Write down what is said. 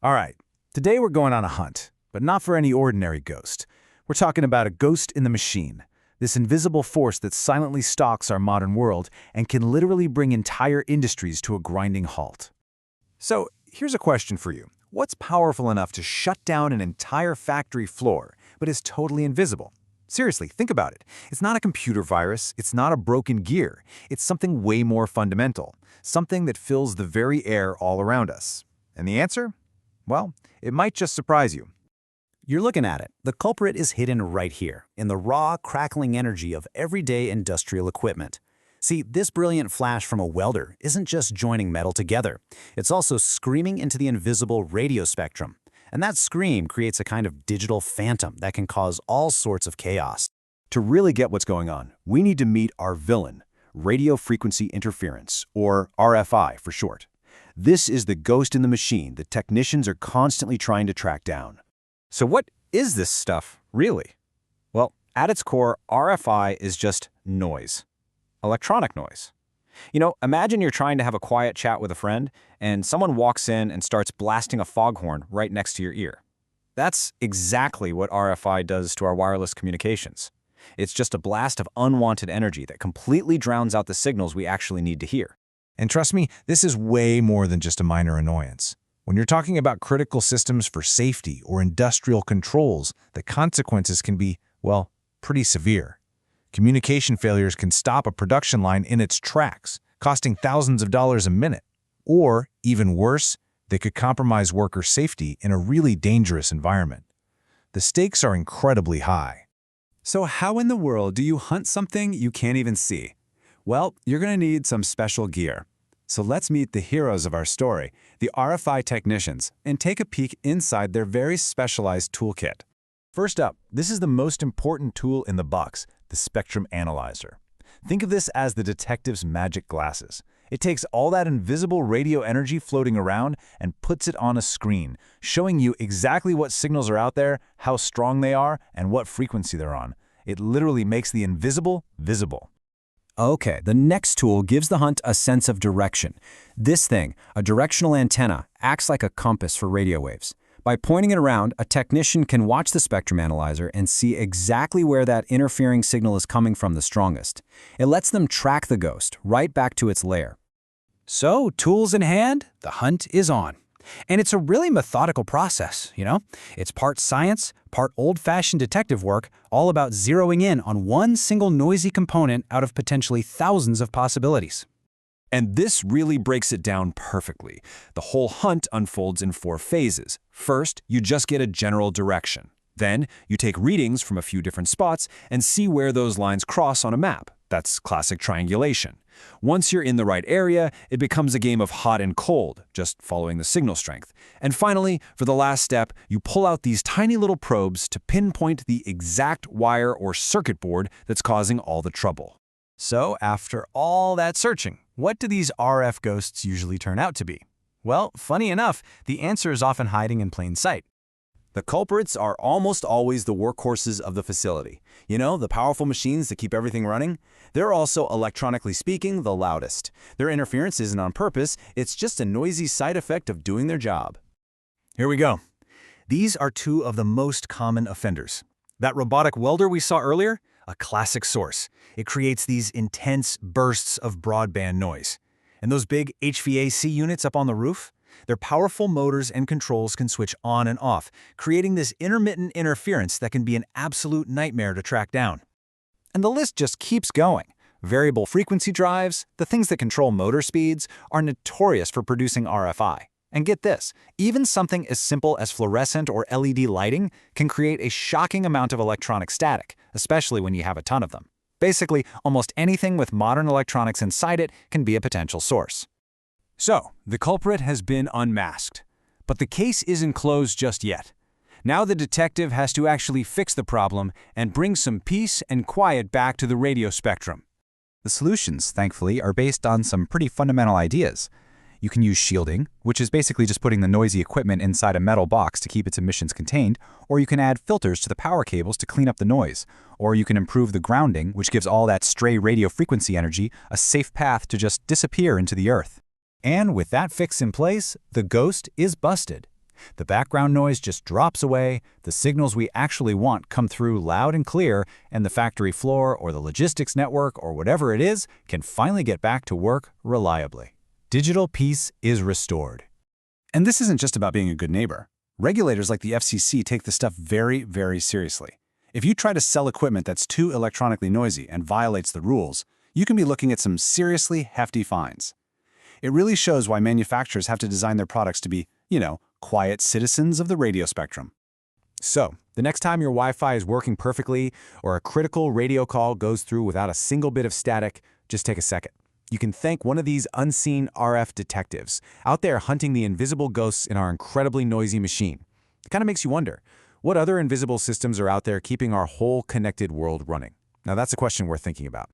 All right, today we're going on a hunt, but not for any ordinary ghost. We're talking about a ghost in the machine, this invisible force that silently stalks our modern world and can literally bring entire industries to a grinding halt. So, here's a question for you. What's powerful enough to shut down an entire factory floor, but is totally invisible? Seriously, think about it. It's not a computer virus, it's not a broken gear. It's something way more fundamental, something that fills the very air all around us. And the answer? Well, it might just surprise you. You're looking at it. The culprit is hidden right here, in the raw, crackling energy of everyday industrial equipment. See, this brilliant flash from a welder isn't just joining metal together. It's also screaming into the invisible radio spectrum. And that scream creates a kind of digital phantom that can cause all sorts of chaos. To really get what's going on, we need to meet our villain, radio frequency interference, or RFI for short. This is the ghost in the machine that technicians are constantly trying to track down. So what is this stuff, really? Well, at its core, RFI is just noise. Electronic noise. Imagine you're trying to have a quiet chat with a friend, and someone walks in and starts blasting a foghorn right next to your ear. That's exactly what RFI does to our wireless communications. It's just a blast of unwanted energy that completely drowns out the signals we actually need to hear. And trust me, this is way more than just a minor annoyance. When you're talking about critical systems for safety or industrial controls, the consequences can be, well, pretty severe. Communication failures can stop a production line in its tracks, costing thousands of dollars a minute. Or, even worse, they could compromise worker safety in a really dangerous environment. The stakes are incredibly high. So how in the world do you hunt something you can't even see? Well, you're going to need some special gear. So let's meet the heroes of our story, the RFI technicians, and take a peek inside their very specialized toolkit. First up, this is the most important tool in the box, the spectrum analyzer. Think of this as the detective's magic glasses. It takes all that invisible radio energy floating around and puts it on a screen, showing you exactly what signals are out there, how strong they are, and what frequency they're on. It literally makes the invisible visible. Okay, the next tool gives the hunt a sense of direction. This thing, a directional antenna, acts like a compass for radio waves. By pointing it around, a technician can watch the spectrum analyzer and see exactly where that interfering signal is coming from the strongest. It lets them track the ghost right back to its lair. So, tools in hand, the hunt is on. And it's a really methodical process, It's part science, part old-fashioned detective work, all about zeroing in on one single noisy component out of potentially thousands of possibilities. And this really breaks it down perfectly. The whole hunt unfolds in 4 phases. First, you just get a general direction. Then, you take readings from a few different spots and see where those lines cross on a map. That's classic triangulation. Once you're in the right area, it becomes a game of hot and cold, just following the signal strength. And finally, for the last step, you pull out these tiny little probes to pinpoint the exact wire or circuit board that's causing all the trouble. So after all that searching, what do these RF ghosts usually turn out to be? Well, funny enough, the answer is often hiding in plain sight. The culprits are almost always the workhorses of the facility. The powerful machines that keep everything running? They're also, electronically speaking, the loudest. Their interference isn't on purpose, it's just a noisy side effect of doing their job. Here we go. These are 2 of the most common offenders. That robotic welder we saw earlier? A classic source. It creates these intense bursts of broadband noise. And those big HVAC units up on the roof? Their powerful motors and controls can switch on and off, creating this intermittent interference that can be an absolute nightmare to track down. And the list just keeps going. Variable frequency drives, the things that control motor speeds, are notorious for producing RFI. And get this, even something as simple as fluorescent or LED lighting can create a shocking amount of electronic static, especially when you have a ton of them. Basically, almost anything with modern electronics inside it can be a potential source. So, the culprit has been unmasked. But the case isn't closed just yet. Now the detective has to actually fix the problem and bring some peace and quiet back to the radio spectrum. The solutions, thankfully, are based on some pretty fundamental ideas. You can use shielding, which is basically just putting the noisy equipment inside a metal box to keep its emissions contained, or you can add filters to the power cables to clean up the noise, or you can improve the grounding, which gives all that stray radio frequency energy a safe path to just disappear into the earth. And with that fix in place, the ghost is busted. The background noise just drops away, the signals we actually want come through loud and clear, and the factory floor or the logistics network or whatever it is can finally get back to work reliably. Digital peace is restored. And this isn't just about being a good neighbor. Regulators like the FCC take this stuff very, very seriously. If you try to sell equipment that's too electronically noisy and violates the rules, you can be looking at some seriously hefty fines. It really shows why manufacturers have to design their products to be, quiet citizens of the radio spectrum. So, the next time your Wi-Fi is working perfectly or a critical radio call goes through without a single bit of static, just take a second. You can thank one of these unseen RF detectives out there hunting the invisible ghosts in our incredibly noisy machine. It kind of makes you wonder, what other invisible systems are out there keeping our whole connected world running? Now that's a question worth thinking about.